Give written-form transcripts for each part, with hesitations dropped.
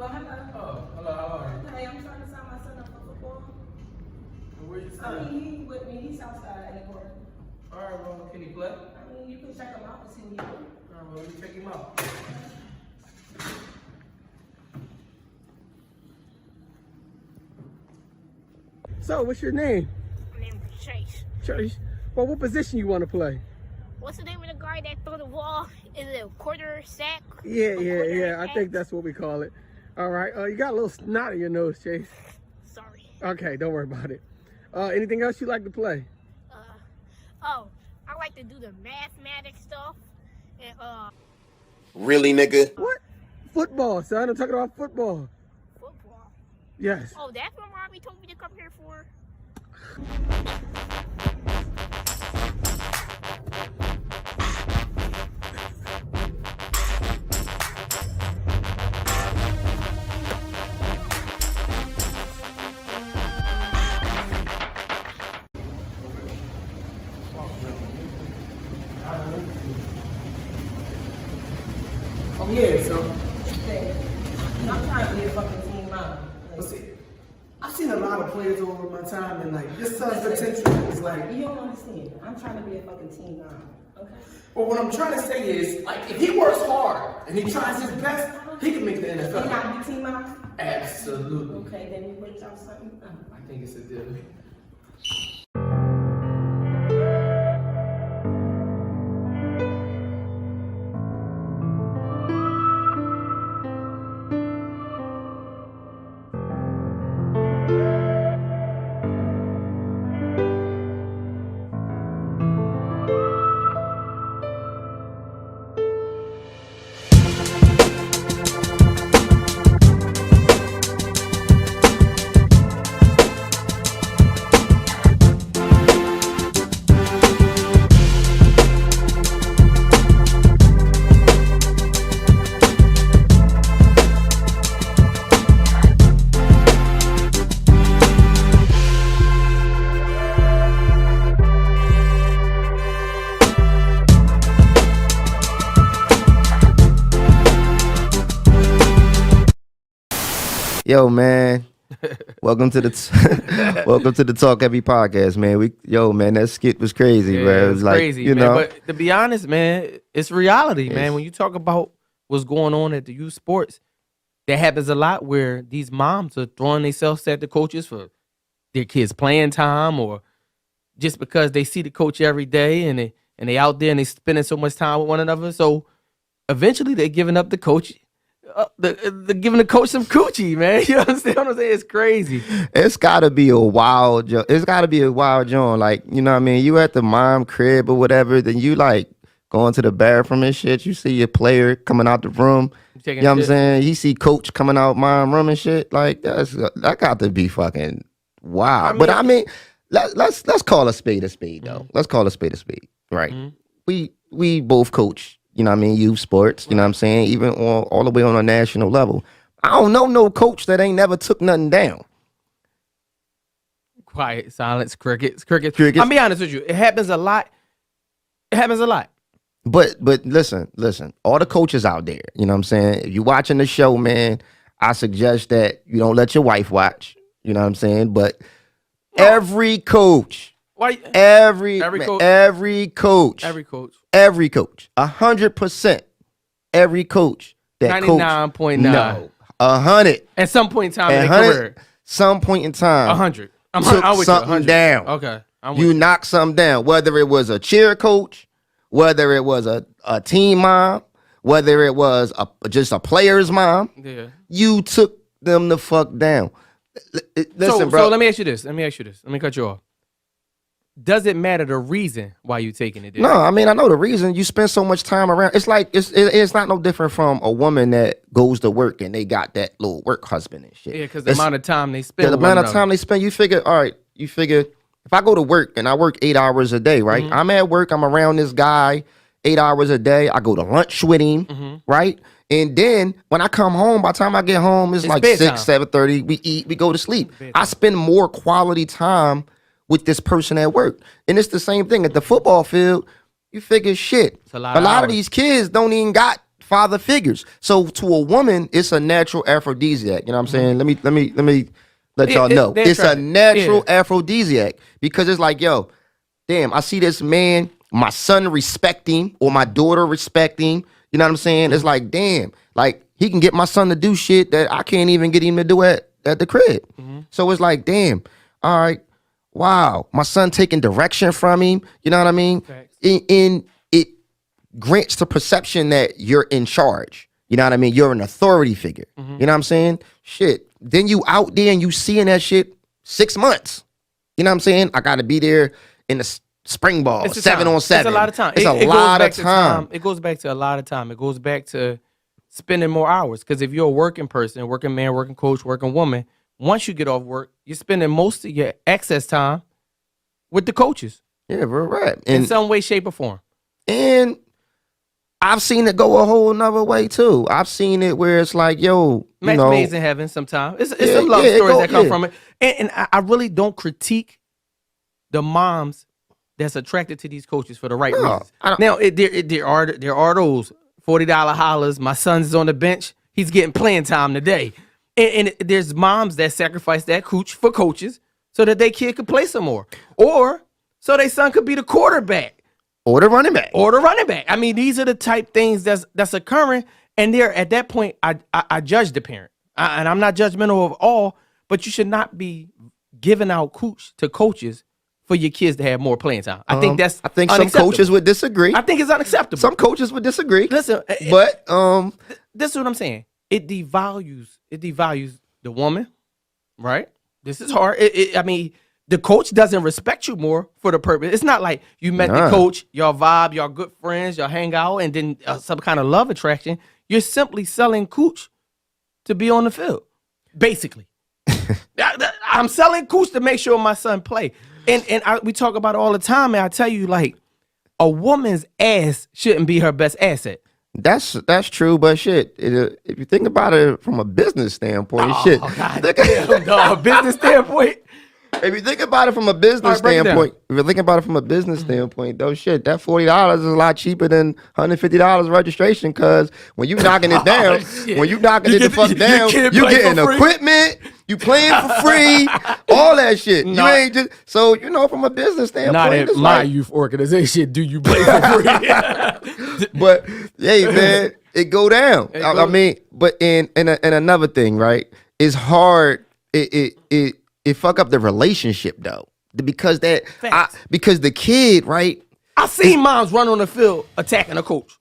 Well, hello. Oh, hello, how are you? Hey, I'm trying to sign my son up for football. Where you I staying? mean, he with me. He's outside in the court. Alright, well, can he play? I mean, you can check him out and see what he do. Alright, well, let me check him out. So, what's your name? My name is Chase. Chase. Well, what position you want to play? What's the name of the guy that threw the ball? Is it a quarter sack? Yeah. I think that's what we call it. All right. You got a little snot in your nose, Chase. Sorry. Okay, don't worry about it. Anything else you like to play? Oh, I like to do the mathematics stuff. And, Really, nigga? What? Football, son. I'm talking about football. football. Yes. Oh, that's what Robbie told me to come here for? Oh, yeah, so. Hey, I'm trying to be a fucking team mom. But see, I've seen a lot of players over my time, and like, this son's potential is like. You don't understand. I'm trying to be a fucking team mom. Okay? But what I'm trying to say is, like, if he works hard and he tries his best, he can make the Can NFL. I be team mom? Absolutely. Okay, then we worked out something. I think it's a deal. Yo, man. Welcome to the welcome to the Talk Heavy podcast, man. Man, that skit was crazy, bro. It was like, crazy, you man. know. But to be honest, man, it's reality, Yes. man. When you talk about what's going on at the youth sports, that happens a lot where these moms are throwing themselves at the coaches for their kids' playing time, or just because they see the coach every day and they out there and they spending so much time with one another. So eventually they're giving up the coach. They're giving the coach some coochie, man. You understand what I'm saying? It's crazy. It's gotta be a wild joke. It's gotta be a wild joint. Like, you know what I mean? You at the mom crib or whatever, then you like going to the bathroom and shit. You see your player coming out the room. You know what I'm saying? You see coach coming out mom room and shit. Like, that got to be fucking wild. But I mean, let's call a spade though. Mm-hmm. Let's call a spade. Right. Mm-hmm. We both coach, you know what I mean, youth sports, you know what I'm saying, even all the way on a national level. I don't know no coach that ain't never took nothing down. Quiet, silence, crickets. I'll be honest with you. It happens a lot. But listen, all the coaches out there, you know what I'm saying? If you're watching the show, man, I suggest that you don't let your wife watch, you know what I'm saying? But every coach, every coach, 100%, every coach that 99.9. No, 100. At some point in time in their career. Some point in time. 100. I'm took with you, something 100. down. Okay. You knocked something down, whether it was a cheer coach, whether it was a team mom, whether it was just a player's mom. Yeah. You took them the fuck down. Listen, bro. So let me ask you this. Let me cut you off. Does it matter the reason why you taking it there? No, I mean, I know the reason. You spend so much time around. It's like it's not no different from a woman that goes to work and they got that little work husband and shit. Yeah, because the amount of time they spend. The amount of time they spend. You figure, all right. You figure if I go to work and I work 8 hours a day, right? Mm-hmm. I'm at work. I'm around this guy 8 hours a day. I go to lunch with him, right? And then when I come home, by the time I get home, it's like bedtime. 6, 7:30. We eat, we go to sleep. I spend more quality time with this person at work. And it's the same thing at the football field. You figure shit. It's a lot of hours. these kids don't even got father figures. So to a woman, it's a natural aphrodisiac. You know what I'm saying? Let me let y'all know. It's a natural aphrodisiac because it's like, yo, damn, I see this man, my son respect him or my daughter respect him. You know what I'm saying? It's like, damn, like he can get my son to do shit that I can't even get him to do at the crib. So it's like, damn, all right, wow, my son taking direction from him. You know what I mean? In it grants the perception that you're in charge. You know what I mean? You're an authority figure. You know what I'm saying? Shit. Then you out there and you seeing that shit 6 months. You know what I'm saying? I got to be there in the spring ball, 7-on-7. It's a lot of time. It's a lot of time. It goes back to a lot of time. It goes back to spending more hours. Because if you're a working person, working man, working coach, working woman, once you get off work, you're spending most of your excess time with the coaches. Yeah, real right. In some way, shape, or form. And I've seen it go a whole nother way too. I've seen it where it's like, yo, match made in heaven sometimes. It's some love stories that come from it. And I really don't critique the moms that's attracted to these coaches for the right reasons. Now, there are those $40 hollers. My son's on the bench. He's getting playing time today. And there's moms that sacrifice that cooch for coaches so that their kid could play some more. Or so their son could be the quarterback. Or the running back. I mean, these are the type things that's occurring. And there, at that point, I judge the parent. And I'm not judgmental of all, but you should not be giving out cooch to coaches for your kids to have more playing time. I think some coaches would disagree. I think it's unacceptable. Some coaches would disagree. Listen, but this is what I'm saying. It devalues the woman, right? This is hard. I mean, the coach doesn't respect you more for the purpose. It's not like you met the coach, y'all vibe, y'all good friends, y'all hang out, and then some kind of love attraction. You're simply selling cooch to be on the field, basically. I'm selling cooch to make sure my son play. And we talk about it all the time, and I tell you, like, a woman's ass shouldn't be her best asset. That's true, but shit, if you think about it from a business standpoint, business standpoint. If you think about it from a business standpoint, though, shit, that $40 is a lot cheaper than $150 registration. Because when you knocking it down, the fuck down, you getting equipment, you playing for free, all that shit. You ain't just so from a business standpoint. Not at my youth organization. Do you play for free? But hey, man, it go down. I mean, but and another thing, right? It's hard. It fuck up the relationship though, because the kid, right? I seen moms run on the field attacking a coach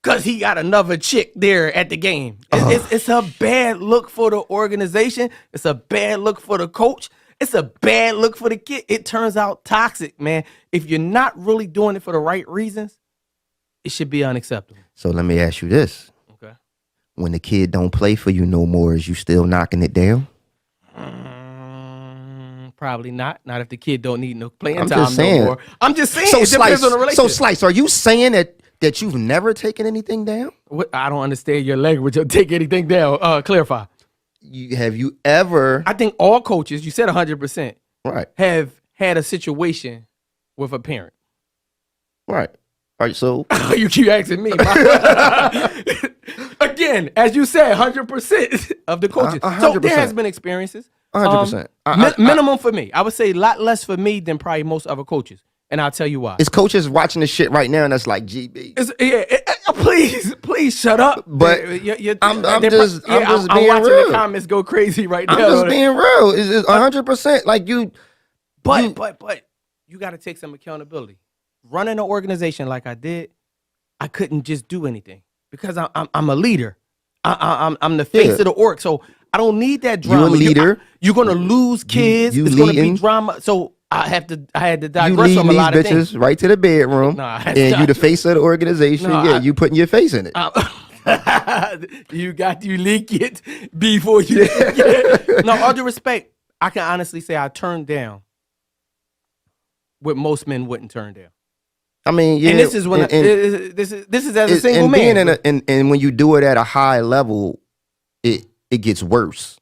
because he got another chick there at the game. It's a bad look for the organization. It's a bad look for the coach. It's a bad look for the kid. It turns out toxic, man. If you're not really doing it for the right reasons, it should be unacceptable. So let me ask you this: okay, when the kid don't play for you no more, is you still knocking it down? Probably not. Not if the kid don't need no playing time no more. I'm just saying. It depends on the relationship. So, Slice, are you saying that you've never taken anything down? What? I don't understand your language. You'll take anything down. Clarify. Have you ever? I think all coaches, you said 100%, right, have had a situation with a parent. Right. All right. So you keep asking me. Again, as you said, 100% of the coaches. 100%. So there has been experiences. 100%. Minimum for me. I would say a lot less for me than probably most other coaches. And I'll tell you why. It's coaches watching this shit right now, and that's like, GB. Please shut up. But I'm just being watching real. the comments go crazy right now. I'm just being real. It's 100%. Like you. But you got to take some accountability. Running an organization like I did, I couldn't just do anything because I'm a leader. I'm the face of the org. So I don't need that drama. You're a leader. You're gonna lose kids. It's gonna be drama. So I had to digress from a lot of things. You lead these bitches right to the bedroom, and you the face of the organization. You putting your face in it. You leak it before you leak it. No, all due respect, I can honestly say I turned down what most men wouldn't turn down. I mean, yeah. And this is when this is as a single man. And when you do it at a high level, it gets worse.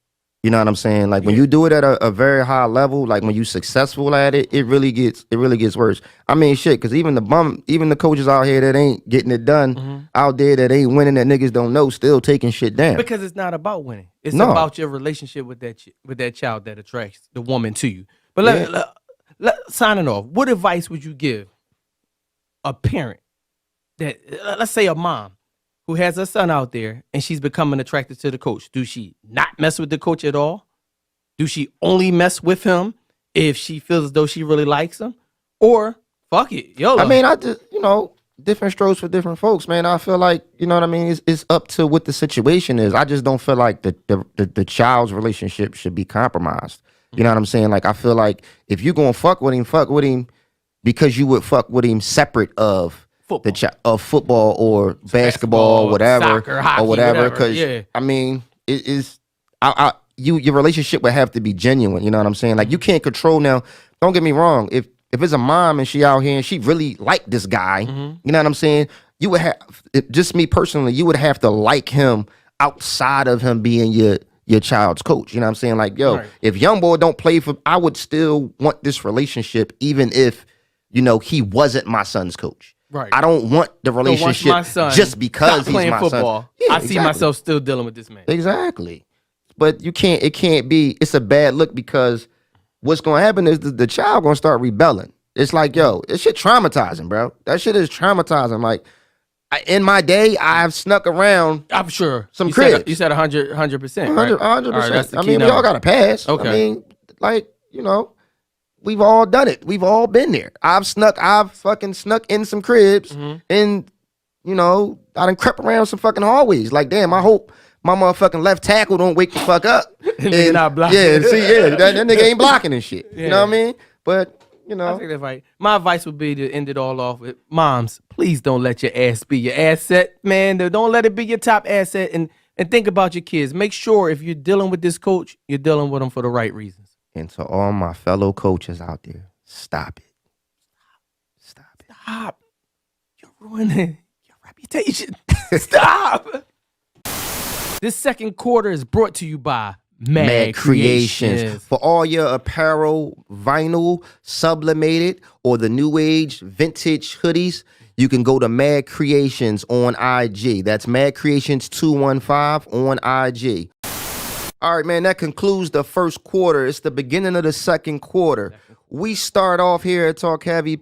You know what I'm saying? Like when you do it at a very high level, like when you successful at it, it really gets worse. I mean, shit, because even the coaches out here that ain't getting it done out there that ain't winning, that niggas don't know, still taking shit down. Because it's not about winning. It's about your relationship with that child that attracts the woman to you. But signing off, what advice would you give a parent that, let's say a mom, who has her son out there and she's becoming attracted to the coach? Do she not mess with the coach at all? Do she only mess with him if she feels as though she really likes him? Or fuck it, YOLO. I mean, I just, different strokes for different folks, man. I feel like, you know what I mean? It's up to what the situation is. I just don't feel like the child's relationship should be compromised. You know what I'm saying? Like, I feel like if you're going to fuck with him because you would fuck with him separate of football. Football or basketball, whatever, soccer, hockey, or whatever. Because I mean, your relationship would have to be genuine. You know what I'm saying? Like you can't control now. Don't get me wrong. If it's a mom and she out here and she really liked this guy, you know what I'm saying? You would have, just me personally, you would have to like him outside of him being your child's coach. You know what I'm saying? Like, if young boy don't play for, I would still want this relationship, even if he wasn't my son's coach. Right. I don't want the relationship just because he's my football. son. Yeah, I see myself still dealing with this man. Exactly. But it can't be, it's a bad look because what's going to happen is the child going to start rebelling. It's like, this shit traumatizing, bro. That shit is traumatizing. Like, in my day, I've snuck around. I'm sure. Some cribs. You said 100%, right? 100%. Right, that's the I key mean, we all got to pass. Okay. I mean, like, we've all done it. We've all been there. I've fucking snuck in some cribs and, I done crept around some fucking hallways. Like, damn, I hope my motherfucking left tackle don't wake the fuck up. and not blocking. Yeah, that nigga ain't blocking and shit. Yeah. You know what I mean? But, I think that's right. My advice would be to end it all off with, moms, please don't let your ass be your asset, man. Don't let it be your top asset. And think about your kids. Make sure if you're dealing with this coach, you're dealing with them for the right reasons. And to all my fellow coaches out there, stop it. Stop. You're ruining your reputation. Stop. This second quarter is brought to you by Mad Creations. For all your apparel, vinyl, sublimated, or the new age vintage hoodies, you can go to Mad Creations on IG. That's Mad Creations 215 on IG. All right, man, that concludes the first quarter. It's the beginning of the second quarter. We start off here at Talk Heavy.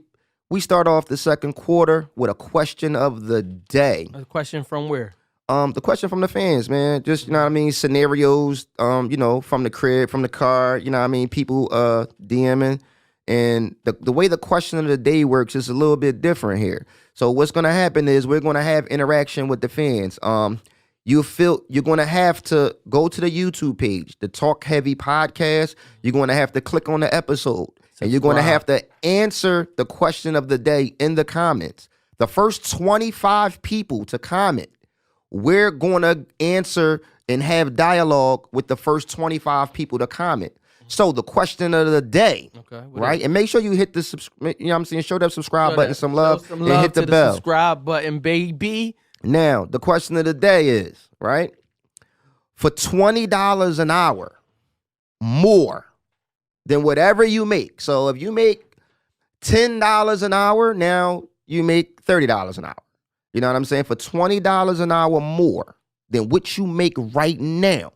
We start off the second quarter with a question of the day. A question from where? The question from the fans, man. Just, scenarios, from the crib, from the car, people DMing. And the way the question of the day works is a little bit different here. So what's going to happen is we're going to have interaction with the fans. You're going to have to go to the YouTube page, the Talk Heavy podcast. You're going to have to click on the episode. And you're going to have to answer the question of the day in the comments. The first 25 people to comment, we're going to answer and have dialogue with the first 25 people to comment. So the question of the day, right? And make sure you hit the show that subscribe button some love and hit the bell. Subscribe button, baby. Now, the question of the day is, right? For $20 an hour more than whatever you make. So if you make $10 an hour, now you make $30 an hour. You know what I'm saying? For $20 an hour more than what you make right now,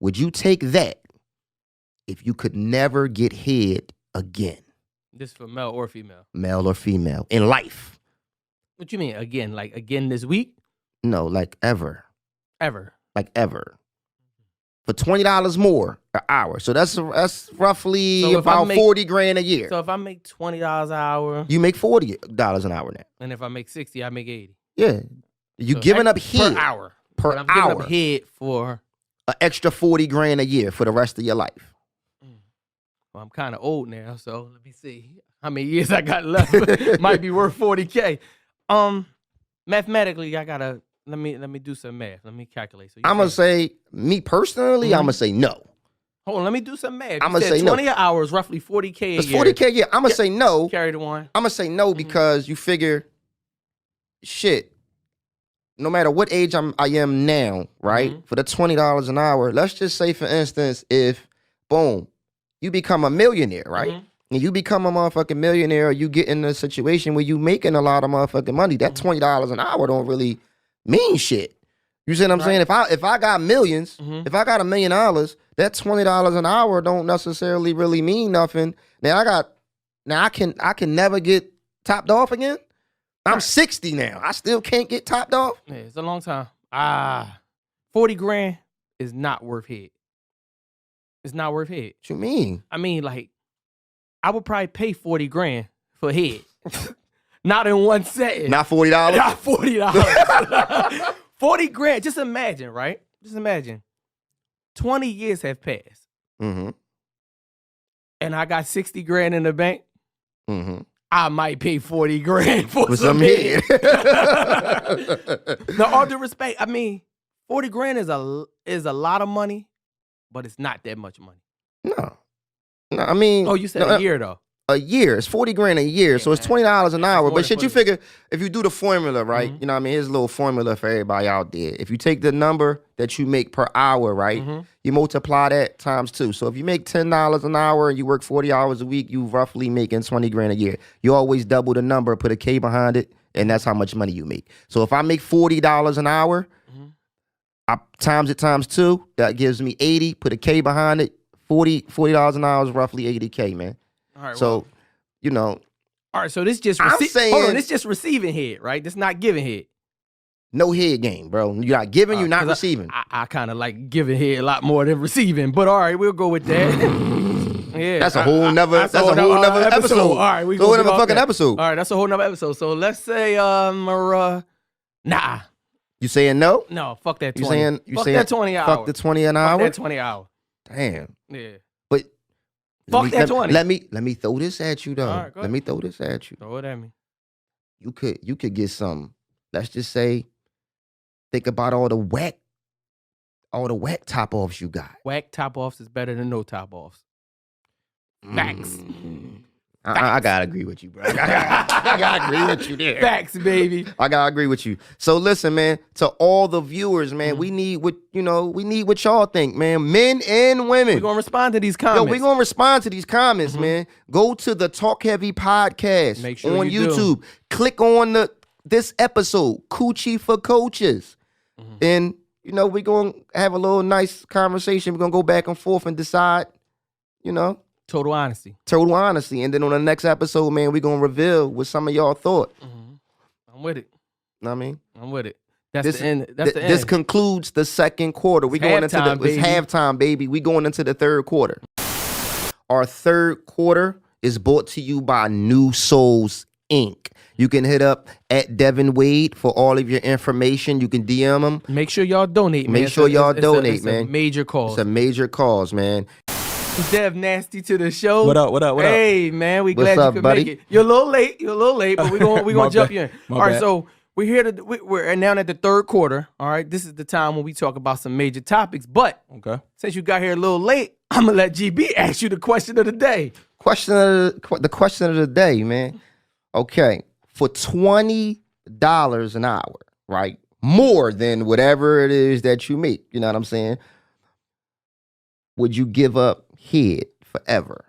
would you take that if you could never get head again? This for male or female? Male or female in life. What you mean again? Like again this week? No, like ever. Ever. Like ever. For $20 more an hour. So that's roughly about 40 grand a year. So if I make $20 an hour. You make $40 an hour now. And if I make 60, I make 80. Yeah. You giving up head. Per hour. Per I'm hour. giving up head for an extra 40 grand a year for the rest of your life. Well, I'm kind of old now, so let me see how many years I got left. Might be worth 40K. Mathematically, I gotta let me do some math. Let me calculate. So I'm gonna say, me personally, I'm gonna say no. Hold on, let me do some math. I'm gonna say 20 hours, roughly 40K a year. It's 40K a year. I'm gonna say no. Carry the one. I'm gonna say no because you figure, shit, no matter what age I am now, right? Mm-hmm. For the $20 an hour, let's just say, for instance, if boom, you become a millionaire, right? Mm-hmm. And you become a motherfucking millionaire, or you get in a situation where you making a lot of motherfucking money. That $20 an hour don't really mean shit. You see what I'm saying? If I got millions, if I got $1 million, that $20 an hour don't necessarily really mean nothing. Now I can never get topped off again. I'm 60 now. I still can't get topped off. Yeah, it's a long time. 40 grand is not worth it. It's not worth it. What you mean? I mean, like, I would probably pay 40 grand for head. Not in one setting. Not $40? Not $40. 40 grand. Just imagine, right? Just imagine. 20 years have passed. Mm-hmm. And I got 60 grand in the bank. Mm-hmm. I might pay 40 grand for With some some head. head. No, all due respect, I mean, 40 grand is a lot of money, but it's not that much money. No, I mean. Oh, you said a year though. A year. It's 40 grand a year. So it's $20 an hour. more But than shit, you 40. figure if you do the formula, right? You know what I mean? Here's a little formula for everybody out there. If you take the number that you make per hour, right? You multiply that times 2. So if you make $10 an hour and you work 40 hours a week, you roughly making 20 grand a year. You always double the number, put a K behind it, and that's how much money you make. So if I make $40 an hour, I times it times 2, that gives me 80, put a K behind it. $40 an hour is roughly 80K, man. All right. So, well, you know, all right. So this just I'm saying- hold on. This just receiving head, right? This not giving head. no head game, bro. You're not giving, you're not 'Cause receiving. I kind of like giving head a lot more than receiving, but all right, we'll go with that. Yeah, That's a whole nother. That's a whole nother episode. All right, we It's a whole gonna nother get off fucking that. episode. All right, that's a whole nother episode. So let's say nah, You saying no? no, fuck that 20. You saying fuck saying that 20 hour. Fuck the 20 an hour. Fuck that 20 hour. Damn. Yeah. But Fuck that 20. Let me throw this at you though. All right, go let me throw this at you. Throw it at me. You could get some. Let's just say, think about all the whack top offs you got. Whack top offs is better than no top offs. Facts. I gotta agree with you, bro. I gotta agree with you there. Facts, baby. I gotta agree with you. So listen, man, to all the viewers, man, we need what y'all think, man. Men and women. We're gonna respond to these comments. Yo, we're gonna respond to these comments, man. Go to the Talk Heavy podcast Make sure on you do. YouTube. Click on this episode, Coochie for Coaches. And we're gonna have a little nice conversation. We're gonna go back and forth and decide, Total honesty. total honesty. And then on the next episode, man, we're gonna reveal what some of y'all thought. I'm with it. Know what I mean? I'm with it. That's This, the end. That's the end. this concludes the second quarter. We going into halftime, it's baby. halftime, baby. We going into the third quarter. Our third quarter is brought to you by New Souls Inc. You can hit up at Devin Wade for all of your information. You can DM him. Make sure y'all donate, man. Make sure y'all donate, it's man. a major cause. It's a major cause, man. Dev Nasty to the show. What up? Hey, man, we What's glad up, you could buddy? make it. You're a little late, but we gonna My jump bad. you in. My All right, bad. so we're here we're now at the third quarter. All right, this is the time when we talk about some major topics. But Okay. since you got here a little late, I'm gonna let GB ask you the question of the day. The question of the day, man. Okay, for $20 an hour, right? More than whatever it is that you make. You know what I'm saying? Would you give up head forever?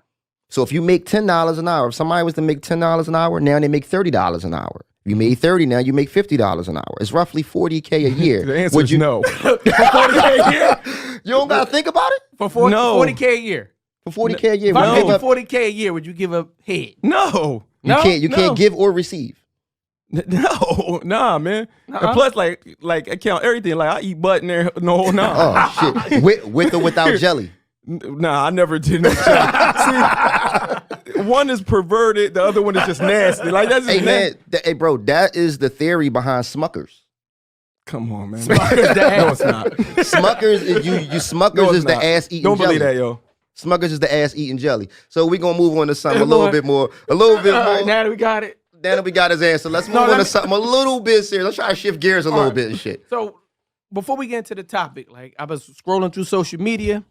So if you make $10 an hour, if somebody was to make $10 an hour, now they make $30 an hour. You made 30, now you make $50 an hour. It's roughly $40K a year. The answer Would is you no. For 40K a year? You don't gotta think about it? For 40, No. 40K a year. For 40K a year, If would I you paid give you up? 40K a year, would you give up head? No. You can't No. give or receive. No, nah, man. Nuh-uh. And plus, like I count everything. Like I eat butt in there. No, nah. Oh shit. With or without jelly. Nah, I never did no shit. See, one is perverted, the other one is just nasty. Like that's just Hey nasty. man, hey bro, that is the theory behind Smuckers. Come on, man. Smuckers the No, ass. it's not. Smuckers is Smuckers No, it's is the not. ass eating Don't jelly. believe that, yo. Smuckers is the ass eating jelly. So we're gonna move on to something a Hey, little Lord. bit more. A little bit All right, more. now that we got it. Now that we got his answer, let's move No, on let to me- something a little bit serious. Let's try to shift gears a little right. bit and shit. So before we get into the topic, like I was scrolling through social media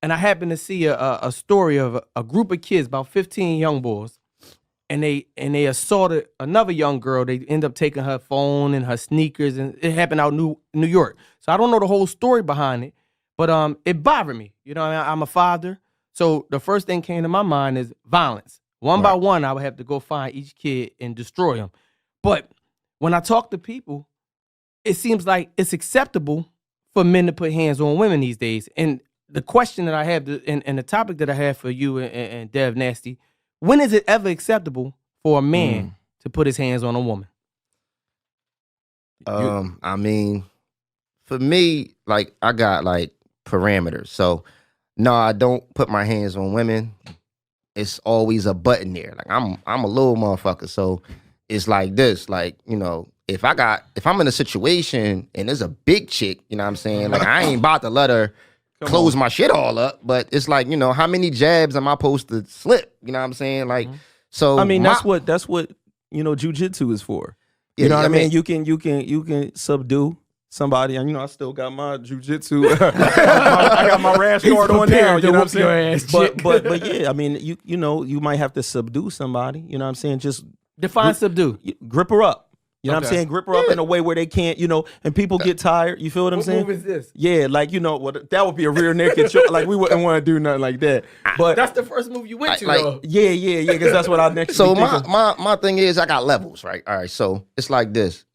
and I happened to see a story of a group of kids, about 15 young boys, and they assaulted another young girl. They end up taking her phone and her sneakers, and it happened out in New York. So I don't know the whole story behind it, but it bothered me. You know, I'm a father, so the first thing came to my mind is violence. One by one, I would have to go find each kid and destroy them. But when I talk to people, it seems like it's acceptable for men to put hands on women these days. And the question that I have, and the topic that I have for you and Dev Nasty, when is it ever acceptable for a man to put his hands on a woman? I mean, for me, like, I got like parameters. So no, I don't put my hands on women. It's always a button there. Like I'm a little motherfucker. So it's like this, like, you know, if I'm in a situation and there's a big chick, you know what I'm saying? Like I ain't about to let her close my shit all up, but it's like, you know, how many jabs am I supposed to slip? You know what I'm saying? Like, so I mean, that's what you know, jujitsu is for. You know what I mean? You can subdue somebody, and you know, I still got my jujitsu. I got my rash guard on now. You know what I'm saying? But yeah, I mean, you know, you might have to subdue somebody. You know what I'm saying? Just define subdue. Grip her up. You know what I'm saying? Grip her up in a way where they can't, you know, and people get tired. You feel what I'm saying? What move is this? Yeah, like, you know, that would be a rear naked choke. Like, we wouldn't want to do nothing like that. But that's the first move you went to, like, though. Yeah, because that's what I next. So my thing is, I got levels, right? All right, so it's like this.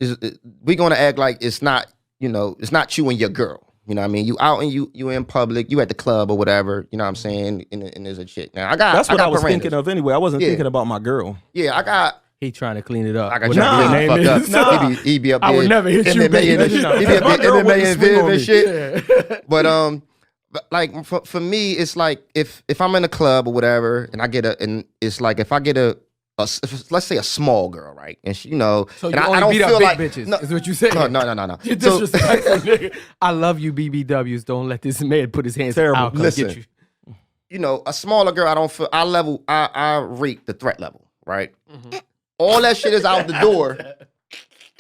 We're gonna act like it's not, you know, it's not you and your girl. You know what I mean? You out and you in public, you at the club or whatever, you know what I'm saying? And there's a chick. Now that's what I was parameters. thinking of anyway. I wasn't thinking about my girl. Yeah, I got. He trying to clean it up. I got you fucked up. Nah. He be up there. I would never hit you, MMA baby. and You know. he be up My there girl MMA wouldn't and swing Viv on and me. shit. But like for me, it's like if I'm in a club or whatever, and I get and it's like if I get let's say a small girl, right? And she, you know, So you and only I don't beat feel up like big bitches, no, is what you saying? No. You're disrespectful, nigga. I love you, BBWs. Don't let this man put his hands Terrible. out. Listen. Get you. You know, a smaller girl, I don't feel I rate the threat level, right? All that shit is out the door,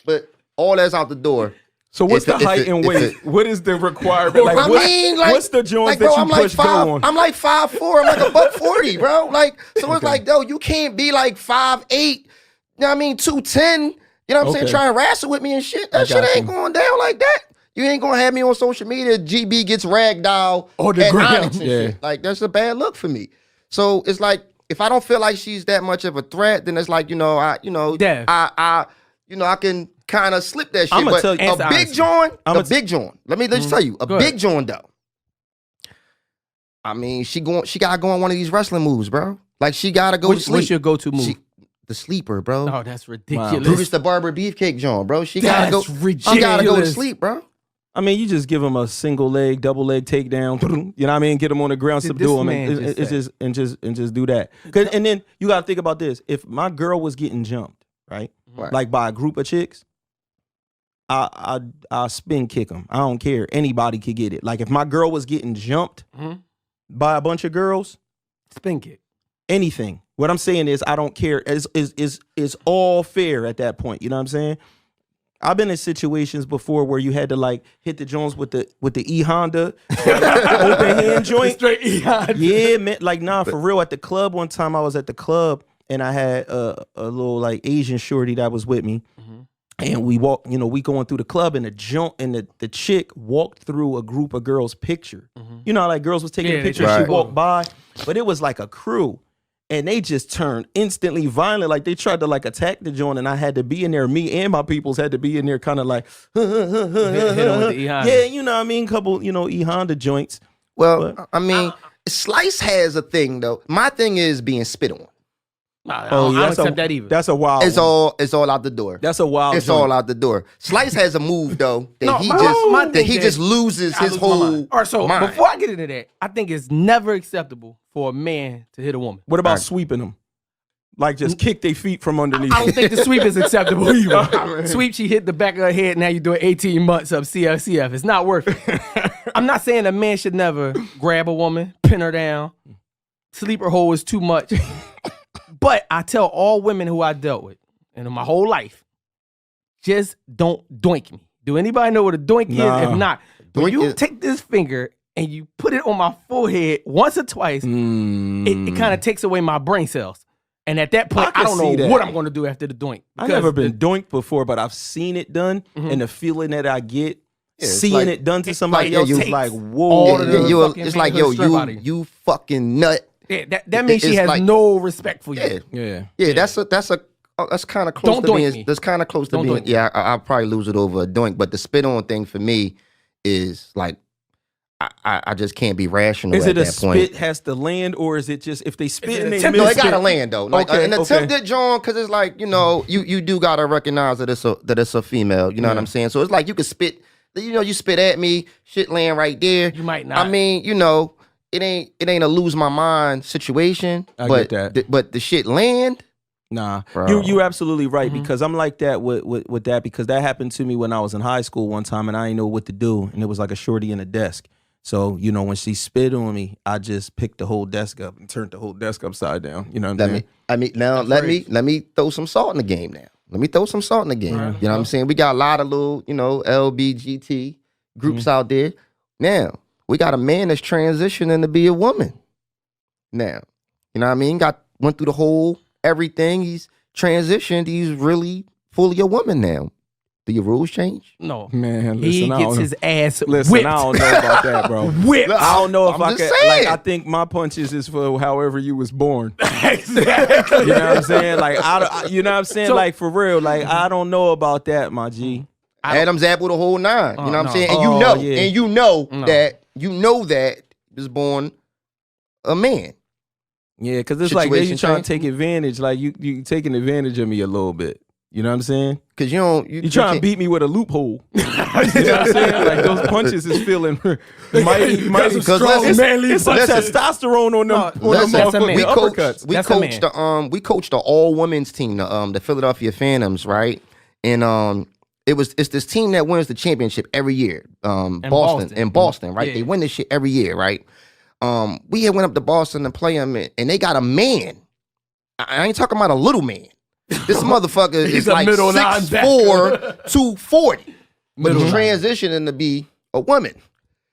but all that's out the door. So what's the height and weight? What is the requirement? Like, what's the joint that you push go on? I'm like 5'4". I'm like a $140, bro. Like, so it's like, yo, you can't be like 5'8". You know what I mean? 210. You know what I'm saying? Trying to wrestle with me and shit. That shit ain't going down like that. You ain't gonna have me on social media. GB gets ragdoll on the ground. Shit. Like, that's a bad look for me. So it's like, if I don't feel like she's that much of a threat, then it's like, I can kind of slip that shit. I'm gonna but tell you, a big joint. Let me tell you, a big joint though. I mean, she gotta go on one of these wrestling moves, bro. Like, she gotta go to sleep. What's your go-to move? The sleeper, bro. Oh, that's ridiculous. Wow. Brutus the Barber Beefcake joint, bro. She gotta go to sleep, bro. I mean, you just give him a single leg, double leg takedown. You know what I mean? Get him on the ground, subdue him, and just do that. And then you gotta think about this: if my girl was getting jumped, right, like by a group of chicks, I spin kick them. I don't care. Anybody could get it. Like, if my girl was getting jumped by a bunch of girls, spin kick. Anything. What I'm saying is, I don't care. It's all fair at that point. You know what I'm saying? I've been in situations before where you had to like hit the Jones with the E Honda open hand joint. Straight E Honda. Yeah, man. Like, nah, for real. At the club one time, I was at the club and I had a little like Asian shorty that was with me, and we walked. You know, we going through the club and the chick walked through a group of girls' picture. You know, like girls was taking a picture. She walked by, but it was like a crew. And they just turned instantly violent. Like, they tried to like attack the joint, and I had to be in there. Me and my peoples had to be in there, kind of like, hit him with the E Honda. Yeah, you know what I mean? Couple, E Honda joints. Well, I mean, Slice has a thing though. My thing is being spit on. I don't accept that either. That's a wild. It's all out the door. That's a wild. It's all out the door. Slice has a move though that he just loses his whole. All right, so mind. before I get into that, I think it's never acceptable for a man to hit a woman. What about sweeping them? Like, just kick their feet from underneath. I don't think the sweep is acceptable either. Sweep, she hit the back of her head. Now you're doing 18 months of CF. It's not worth it. I'm not saying a man should never grab a woman, pin her down, sleep her whole is too much. But I tell all women who I dealt with in my whole life, just don't doink me. Do anybody know what a doink is? If not, when you take this finger and you put it on my forehead once or twice, it kind of takes away my brain cells. And at that point, I don't know what I'm going to do after the doink. I've never been doinked before, but I've seen it done, and the feeling that I get seeing it done to somebody else is like, whoa. It's like, yo, you fucking nut. Yeah, that means she has no respect for you. Yeah. That's kind of close to being. That's kind of close to being. Yeah, I'll probably lose it over a doink. But the spit on thing for me is like, I just can't be rational. Is it a spit has to land, or is it just if they spit and they miss? No, it gotta land though. Like Okay, an attempted John, because it's like, you do gotta recognize that it's a female. You know what I'm saying? So it's like you could spit. You spit at me, shit land right there. You might not. I mean, it ain't a lose my mind situation. I but get that. But the shit land. Nah, Bro. you're absolutely right, because I'm like that with that, because that happened to me when I was in high school one time, and I didn't know what to do, and it was like a shorty in a desk. So when she spit on me, I just picked the whole desk up and turned the whole desk upside down. You know what I'm saying? Let me throw some salt in the game now. Let me throw some salt in the game. Right. You know what I'm saying? We got a lot of little, LBGT groups out there. Now, we got a man that's transitioning to be a woman. Now, you know what I mean? Went through the whole everything. He's transitioned. He's really fully a woman now. Do your rules change? No. Man, listen, he gets his ass Listen, whipped. I don't know about that, bro. Whipped. I don't know if I'm I just can. saying. Like, I think my punches is for however you was born. Exactly. You know what I'm saying? Like, you know what I'm saying? So- Like, for real. Like, I don't know about that, my G. Adam's apple the whole nine. You know what I'm saying? And No. you know that was born a man. Yeah, because it's like you Situation trying change. to take advantage. Like, you taking advantage of me a little bit. You know what I'm saying? Because you trying to beat me with a loophole. You know what I'm saying? Like, those punches is feeling mighty Because strong, manly it's some testosterone on them. that's a man. we Uppercuts. coached we coached the all women's team, the Philadelphia Phantoms, right? And it's this team that wins the championship every year. Boston, right? Yeah. They win this shit every year, right? We had went up to Boston to play them, and they got a man. I ain't talking about a little man. This motherfucker is a like middle 6'4", 240. But he's Middle transitioning to be a woman.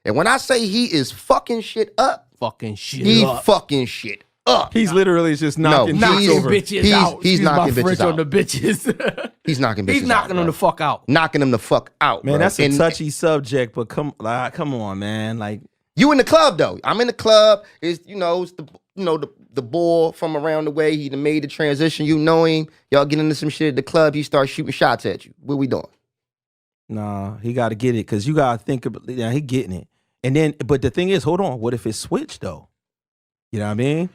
And when I say he is fucking shit up, Fucking shit he up. fucking shit up. He's literally just knocking No, chicks he's- over. bitches He's- out. he's Excuse my knocking bitches French out. on the bitches. He's knocking bitches He's knocking out, them bro. the fuck out. Knocking them the fuck out, Man, bro. that's a And touchy subject, but come on, man. Like, you in the club though. I'm in the club. It's the boy from around the way. He done made the transition. You know him. Y'all get into some shit at the club. He starts shooting shots at you. What we doing? nah, he got to get it, because you got to think about. Yeah, he getting it. And then, but the thing is, hold on. What if it's switched though? You know what I mean?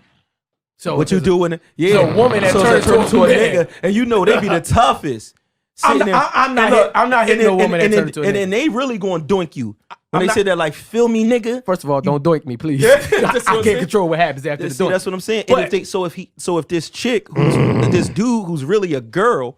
So What you doing? Yeah, so a woman that turns to a man. nigga, and they be the toughest. I'm Sitting not hitting a woman that turns into a and nigga. then they really going to doink you when I'm they say that, like, feel me, nigga. First of all, don't doink me, please. That's what I I'm can't saying. control what happens after the See, doink. that's what I'm saying. But- And if this chick, this dude who's really a girl,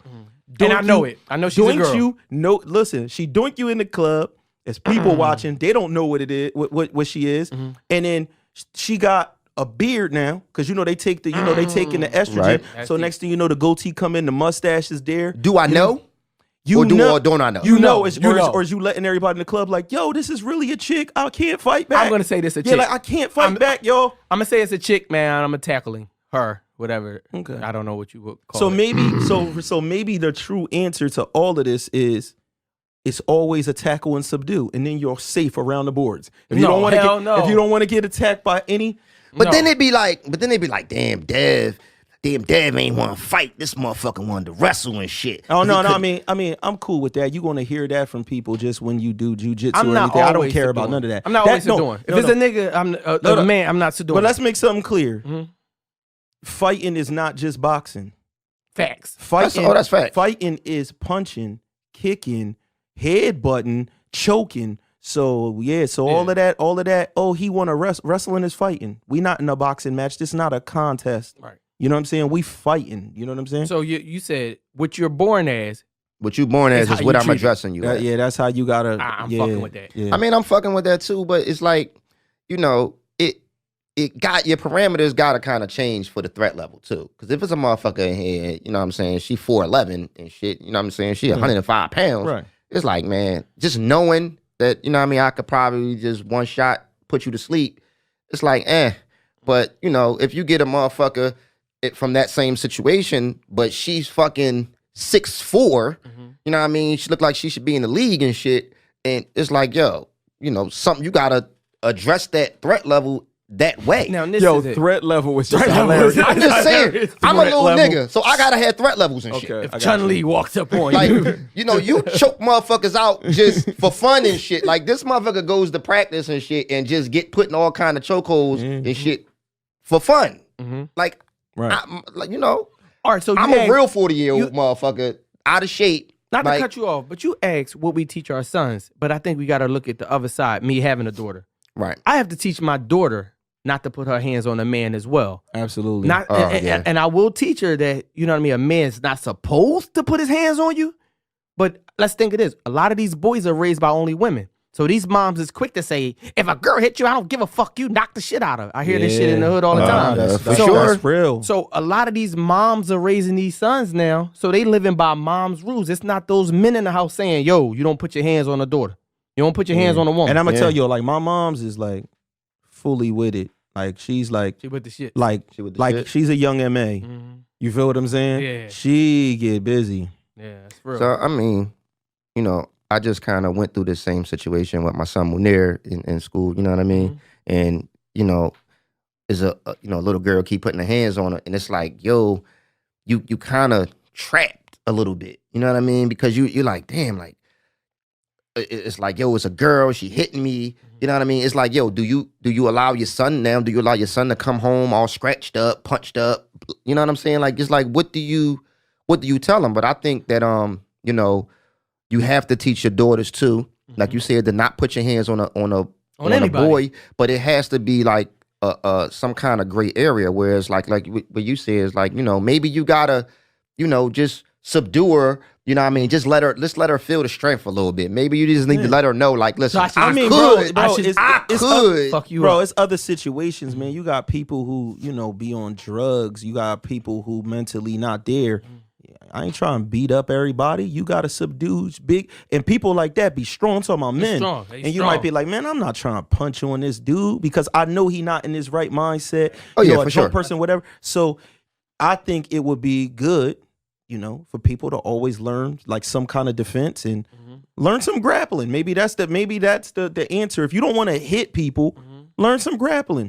And I doink know you- it. I know she's a doinks girl. you. No, listen, she doink you in the club. There's people watching. They don't know what it is, what she is, and then she got a beard now, because they take the they taking the estrogen. Right. So next thing you know, the goatee come in, the mustache is there. Do I know? You Or do know, or don't I know? You know, know. or is you letting everybody in the club like, yo, this is really a chick. I can't fight back. I'm gonna say this a Yeah, chick. like I can't fight back, yo. I'm gonna say it's a chick, man. I'm gonna tackling her, whatever. Okay. I don't know what you would call So it. maybe, so maybe the true answer to all of this is, it's always a tackle and subdue, and then you're safe around the boards. If you No, don't want to hell get, no. if you don't want to get attacked by any, But No. then they'd be like, damn Dev ain't want to fight. This motherfucker wanted to wrestle and shit. oh no, He no, couldn't- I mean, I'm cool with that. You're gonna hear that from people just when you do jujitsu I'm or not anything. I don't always care for about doing. none of that. I'm not That- always for no, doing. If no, it's no. a nigga, I'm no. a man. I'm not so doing. But let's make something clear. Mhm. Fighting is not just boxing. Facts. Fighting, that's fact. Fighting is punching, kicking, headbutting, choking. So yeah, all of that. Oh, he want to wrestling is fighting. We not in a boxing match. This is not a contest. Right. You know what I'm saying? We fighting. You know what I'm saying? So you said what you're born as. What you born as It's is how what you I'm treat it. addressing you as. Yeah, that's how you gotta. I'm yeah, fucking with that. Yeah. I mean, I'm fucking with that too, but it's like, it got your parameters got to kind of change for the threat level too. Because if it's a motherfucker in here, you know what I'm saying, she 4'11" and shit, you know what I'm saying, she 105 pounds. Right. It's like, man, just knowing that, you know what I mean, I could probably just one shot put you to sleep. It's like, But, if you get a motherfucker it from that same situation, but she's fucking 6'4". You know what I mean? She looked like she should be in the league and shit. And it's like, yo, you know, something you gotta address that threat level that way. Now, this Yo, is it. threat level was just Threat level hilarious. was- I'm just saying, I'm a little level. nigga, so I gotta have threat levels and shit. Okay. I If got Chun-Li you. walks up on Like, you. you know, you choke motherfuckers out just for fun and shit. Like, this motherfucker goes to practice and shit and just get put in all kind of chokeholds and shit for fun. Like, Right. like, you know, All right, so I'm you a asked- real 40-year-old motherfucker, out of shape. Not like, to cut you off, but you asked what we teach our sons. But I think we got to look at the other side, me having a daughter. right. I have to teach my daughter not to put her hands on a man as well. Absolutely. Not, Oh, yeah. and I will teach her that, you know what I mean, a man's not supposed to put his hands on you. But let's think of this. A lot of these boys are raised by only women. So these moms is quick to say, if a girl hit you, I don't give a fuck, you knock the shit out of her. I hear this shit in the hood all the time. That's, for that's, sure. that's real. So a lot of these moms are raising these sons now, so they living by mom's rules. It's not those men in the house saying, yo, you don't put your hands on a daughter. You don't put your hands on a woman. And I'm gonna tell you, like, my mom's is like fully with it. Like, she's like, She with the shit. like, She with the like shit. she's a young MA. You feel what I'm saying? Yeah. She get busy. Yeah, that's real. So, I mean, you know, I just kind of went through the same situation with my son Munir in school, you know what I mean? And, you know, is a little girl keep putting her hands on her, and it's like, yo, you kind of trapped a little bit, you know what I mean? Because you're like, damn, like, it's like, yo, it's a girl, she hitting me, you know what I mean? It's like, yo, do you allow your son now? Do you allow your son to come home all scratched up, punched up? You know what I'm saying? Like, it's like, what do you tell him? But I think that you know, you have to teach your daughters too, like you said, to not put your hands on a anybody. boy, but it has to be like some kind of gray area where it's like what you say is like, you know, maybe you gotta, you know, just subdue her. You know what I mean? Just let her feel the strength a little bit. Maybe you just need to let her know, like, listen, So I bro, could, I it's could. Fuck you bro, up. it's other situations, man. You got people who, you know, be on drugs. You got people who mentally not there. I ain't trying to beat up everybody. You got to subdue big, and people like that be strong. I'm talking about men. strong. They And you strong. might be like, man, I'm not trying to punch on this dude because I know he not in his right mindset. Oh, You yeah, know, a for drunk sure. person, whatever. So I think it would be good, you know, for people to always learn like some kind of defense and learn some grappling. Maybe that's the answer. If you don't want to hit people, learn some grappling.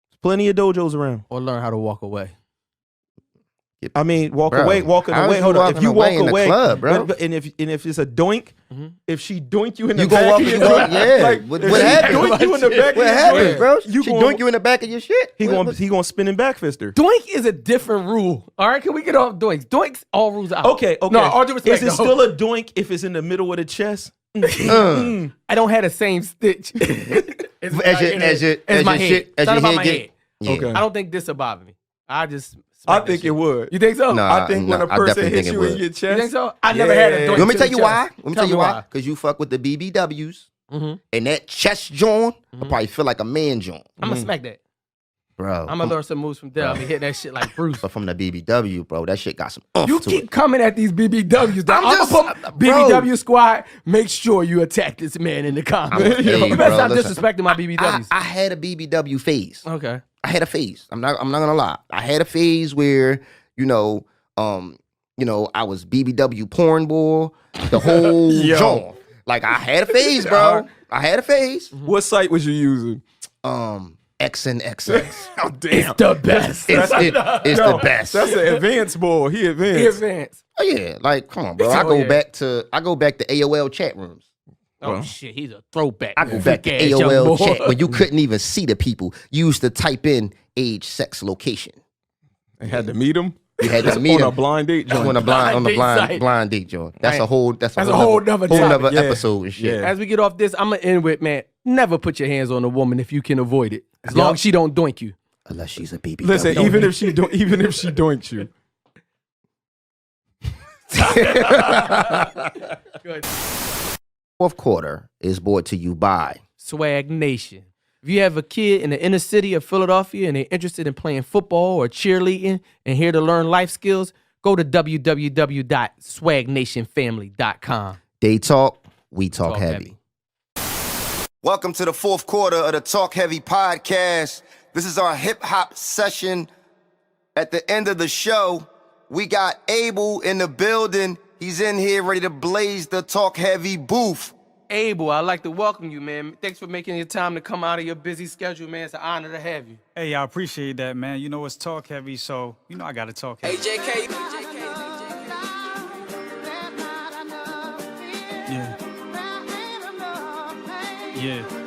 There's plenty of dojos around. Or learn how to walk away. I mean, walking Bro, away. how's Hold you on. If walking you walk away in the away, club, bro? and if it's a doink, if she doink you in the You gonna back walk of in your the joint, door? Yeah. like, What if she happened? doink you in the back What of your happened, joint, bro? You She gonna, doink you in the back of your shit? he gonna spin and back fister. Doink is a different rule. All right, can we get off doinks? Doinks, all rules out. Okay. No, all due respect. Is it though. still a doink if it's in the middle of the chest? I don't have the same stitch. As my your head. shit- It's my head. as It's not your about head my get- head. Yeah. Okay. I don't think this will bother me. I just. I smack that think it shit. would. You think so? Nah. I think when a I person definitely hits think it you in would. your You chest. think so? I never had a Yeah. doink. Let me to tell the you chest. why. Let me tell you why. why. Because you fuck with the BBWs and that chest joint, I probably feel like a man joint, I'm gonna smack that. bro. I'm gonna learn some moves from Dell. I'll be hitting that shit like Bruce. But from the BBW, bro, that shit got some oomph You to keep it. coming at these BBWs. Dog. I'm I'm just- gonna put bro. BBW squad. Make sure you attack this man in the comments. Hey, You bro, better stop listen. disrespecting my BBWs. I had a BBW phase. Okay. I had a phase. I'm not gonna lie. I had a phase where, I was BBW porn boy, the whole Yo. joint. Like I had a phase, bro. I had a phase. What site was you using? XNXX. Oh damn. The best. It's the best. That's an advanced boy. He advanced. Advance. Oh yeah, like come on, bro. Oh, I go yeah. back to AOL chat rooms. Oh Well. shit, he's a throwback. I go back to Freak-ass young AOL boy. chat when you couldn't even see the people. You used to type in age, sex, location. They had to meet him. You had to on meet a them. blind date That's joint. on the blind site. date joint. That's Right. a whole That's a whole nother topic. Yeah. episode and shit. Yeah. As we get off this, I'm gonna end with, man, never put your hands on a woman if you can avoid it. As long as she don't doink you. Unless she's a BBW. Listen, even if she doinks you. Good. Fourth quarter is brought to you by Swag Nation. If you have a kid in the inner city of Philadelphia and they're interested in playing football or cheerleading and here to learn life skills, go to www.swagnationfamily.com. They Talk, We Talk, Talk heavy. Heavy. Welcome to the fourth quarter of the Talk Heavy podcast. This is our hip hop session at the end of the show, we got Abel in the building. He's in here ready to blaze the Talk Heavy booth. Abel, I'd like to welcome you, man. Thanks for making your time to come out of your busy schedule, man. It's an honor to have you. Hey, I appreciate that, man. You know, it's Talk Heavy, so you know I gotta talk heavy. AJK. Yeah. Yeah.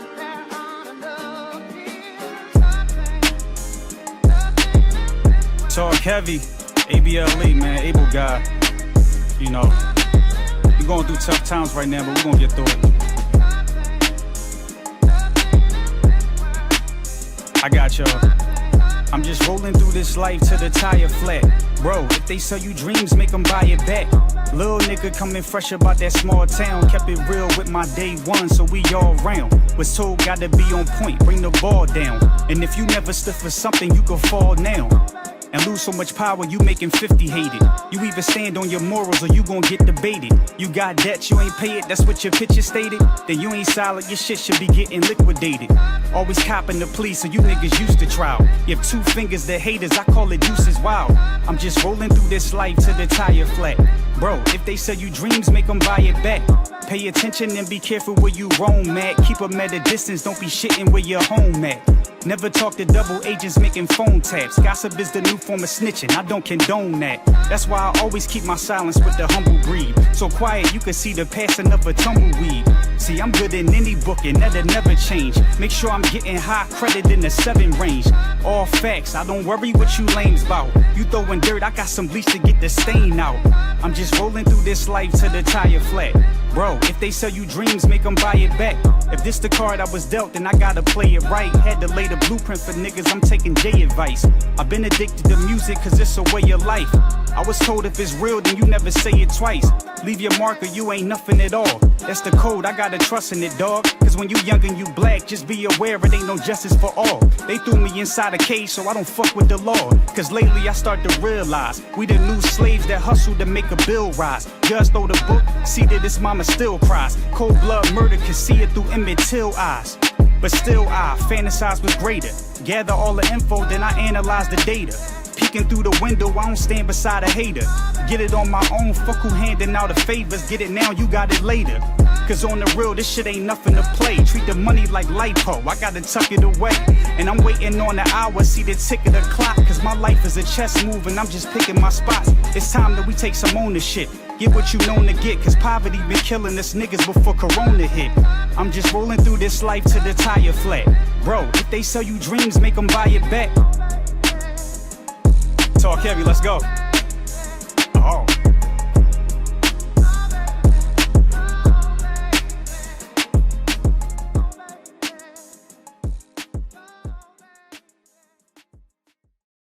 Talk Heavy, ABLE, man, Able guy. You know, we're going through tough times right now, but we're gonna get through it. I got y'all. I'm just rolling through this life to the tire flat. Bro, if they sell you dreams, make them buy it back. Little nigga coming fresh about that small town. Kept it real with my day one, so we all round. Was told gotta be on point, bring the ball down. And if you never stood for something, you could fall now. And lose so much power, you making 50 hated. You either stand on your morals or you gon' get debated. You got debts, you ain't pay it, that's what your picture stated. Then you ain't solid, your shit should be getting liquidated. Always copping the police, so you niggas used to trial. You have 2 fingers to haters, I call it deuces wild. I'm just rolling through this life to the tire flat. Bro, if they sell you dreams, make them buy it back. Pay attention and be careful where you roam at. Keep them at a distance, don't be shitting where your home at. Never talk to double agents making phone taps. Gossip is the new form of snitching, I don't condone that. That's why I always keep my silence with the humble breed. So quiet you can see the passing of a tumbleweed. See, I'm good in any book and that'll never change. Make sure I'm getting high credit in the 7 range. All facts, I don't worry what you lames bout. You throwing dirt, I got some bleach to get the stain out. I'm just rolling through this life to the tire flat. Bro, if they sell you dreams, make them buy it back. If this the card I was dealt, then I gotta play it right. Had to lay the blueprint for niggas, I'm taking J advice. I've been addicted to music cause it's a way of life. I was told if it's real, then you never say it twice. Leave your mark or you ain't nothing at all. That's the code, I gotta trust in it, dog. Cause when you young and you black, just be aware it ain't no justice for all. They threw me inside a cage so I don't fuck with the law. Cause lately I start to realize we the new slaves that hustle to make a bill rise. Judge throw the book, see that this mama still cries. Cold blood murder can see it through Emmett Till eyes. But still I fantasize with greater. Gather all the info, then I analyze the data. Peeking through the window, I don't stand beside a hater. Get it on my own, fuck who handing out the favors. Get it now, you got it later. Cause on the real, this shit ain't nothing to play. Treat the money like lipo, I gotta tuck it away. And I'm waiting on the hour, see the tick of the clock. Cause my life is a chess move and I'm just picking my spots. It's time that we take some ownership. Get what you known to get, cause poverty been killing us niggas before Corona hit. I'm just rolling through this life to the tire flat. Bro, if they sell you dreams, make them buy it back. Talk Heavy, let's go. Oh.